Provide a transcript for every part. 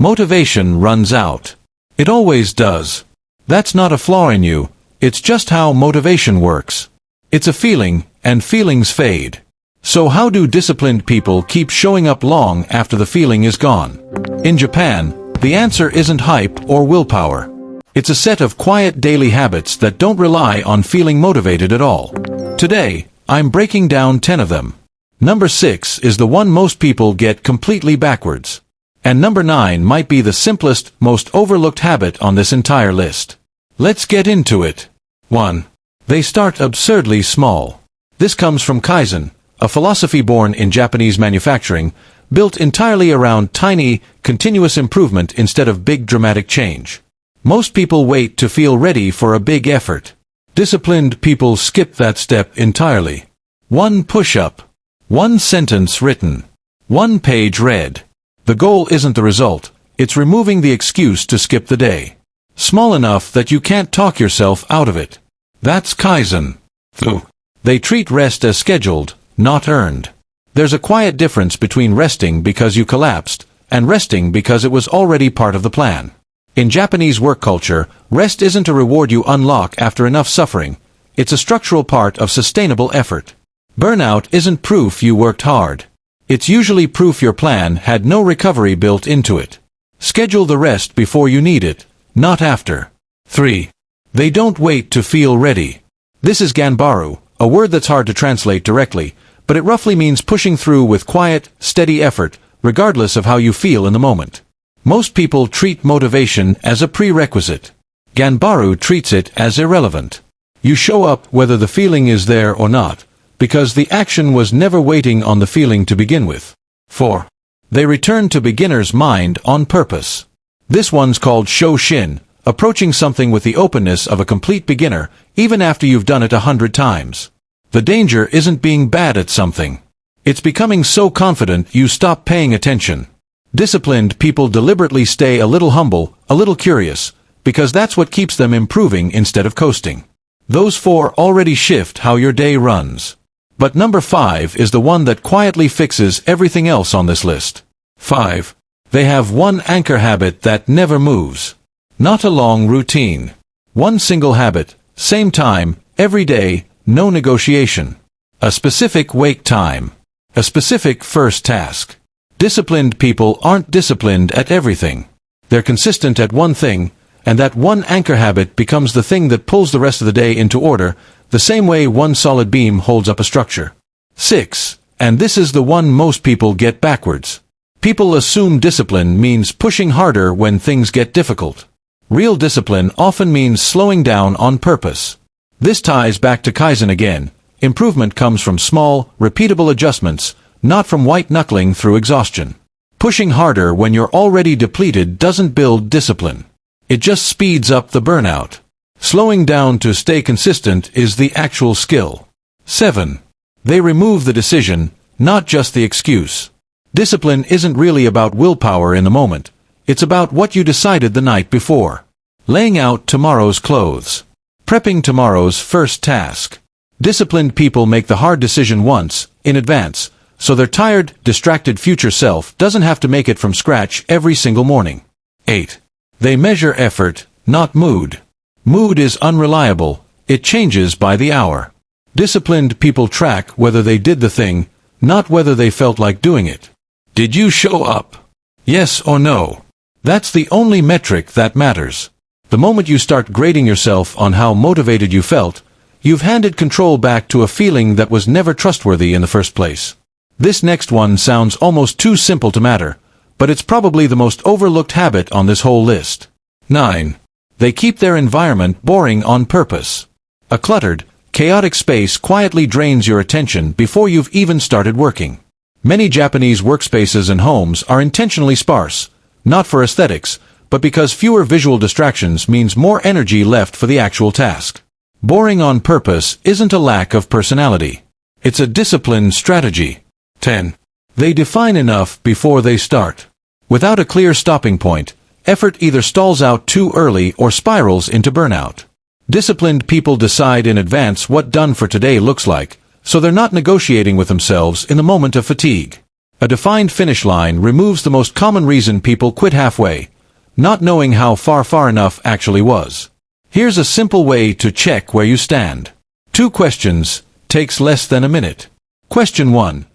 Motivation runs out. It always does. That's not a flaw in you, it's just how motivation works. It's a feeling, and feelings fade. So how do disciplined people keep showing up long after the feeling is gone? In Japan, the answer isn't hype or willpower. It's a set of quiet daily habits that don't rely on feeling motivated at all. Today, I'm breaking down 10 of them. Number 6 is the one most people get completely backwards. And number 9 might be the simplest, most overlooked habit on this entire list. Let's get into it. 1. They start absurdly small. This comes from Kaizen, a philosophy born in Japanese manufacturing, built entirely around tiny, continuous improvement instead of big dramatic change. Most people wait to feel ready for a big effort. Disciplined people skip that step entirely. 1 push-up. 1 sentence written. 1 page read. The goal isn't the result, it's removing the excuse to skip the day. Small enough that you can't talk yourself out of it. That's Kaizen. 2. They treat rest as scheduled, not earned. There's a quiet difference between resting because you collapsed, and resting because it was already part of the plan. In Japanese work culture, rest isn't a reward you unlock after enough suffering, it's a structural part of sustainable effort. Burnout isn't proof you worked hard. It's usually proof your plan had no recovery built into it. Schedule the rest before you need it, not after. 3. They don't wait to feel ready. This is ganbaru, a word that's hard to translate directly, but it roughly means pushing through with quiet, steady effort, regardless of how you feel in the moment. Most people treat motivation as a prerequisite. Ganbaru treats it as irrelevant. You show up whether the feeling is there or not, because the action was never waiting on the feeling to begin with. 4. They return to beginner's mind on purpose. This one's called shoshin, approaching something with the openness of a complete beginner, even after you've done it 100 times. The danger isn't being bad at something. It's becoming so confident you stop paying attention. Disciplined people deliberately stay a little humble, a little curious, because that's what keeps them improving instead of coasting. Those 4 already shift how your day runs. But number 5 is the one that quietly fixes everything else on this list. 5. They have 1 anchor habit that never moves. Not a long routine. 1 single habit, same time, every day, no negotiation. A specific wake time. A specific first task. Disciplined people aren't disciplined at everything. They're consistent at 1 thing, and that 1 anchor habit becomes the thing that pulls the rest of the day into order, the same way 1 solid beam holds up a structure. 6. And this is the one most people get backwards. People assume discipline means pushing harder when things get difficult. Real discipline often means slowing down on purpose. This ties back to Kaizen again. Improvement comes from small, repeatable adjustments, not from white-knuckling through exhaustion. Pushing harder when you're already depleted doesn't build discipline. It just speeds up the burnout. Slowing down to stay consistent is the actual skill. 7. They remove the decision, not just the excuse. Discipline isn't really about willpower in the moment. It's about what you decided the night before. Laying out tomorrow's clothes. Prepping tomorrow's first task. Disciplined people make the hard decision once, in advance, so their tired, distracted future self doesn't have to make it from scratch every single morning. 8. They measure effort, not mood. Mood is unreliable, it changes by the hour. Disciplined people track whether they did the thing, not whether they felt like doing it. Did you show up? Yes or no? That's the only metric that matters. The moment you start grading yourself on how motivated you felt, you've handed control back to a feeling that was never trustworthy in the first place. This next one sounds almost too simple to matter, but it's probably the most overlooked habit on this whole list. 9. They keep their environment boring on purpose. A cluttered, chaotic space quietly drains your attention before you've even started working. Many Japanese workspaces and homes are intentionally sparse, not for aesthetics, but because fewer visual distractions means more energy left for the actual task. Boring on purpose isn't a lack of personality. It's a disciplined strategy. 10. They define enough before they start. Without a clear stopping point, effort either stalls out too early or spirals into burnout. Disciplined people decide in advance what done for today looks like, so they're not negotiating with themselves in the moment of fatigue. A defined finish line removes the most common reason people quit halfway, not knowing how far enough actually was. Here's a simple way to check where you stand. 2 questions, takes less than a minute. Question 1.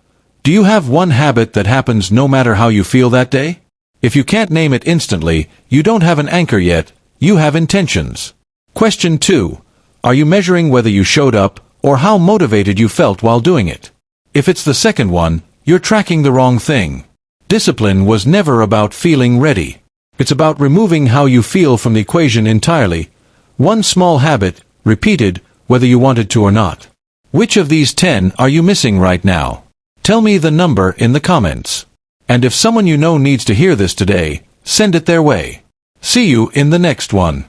Do you have one habit that happens no matter how you feel that day? If you can't name it instantly, you don't have an anchor yet, you have intentions. Question 2. Are you measuring whether you showed up, or how motivated you felt while doing it? If it's the second one, you're tracking the wrong thing. Discipline was never about feeling ready. It's about removing how you feel from the equation entirely. One small habit, repeated, whether you wanted to or not. Which of these 10 are you missing right now? Tell me the number in the comments. And if someone you know needs to hear this today, send it their way. See you in the next one.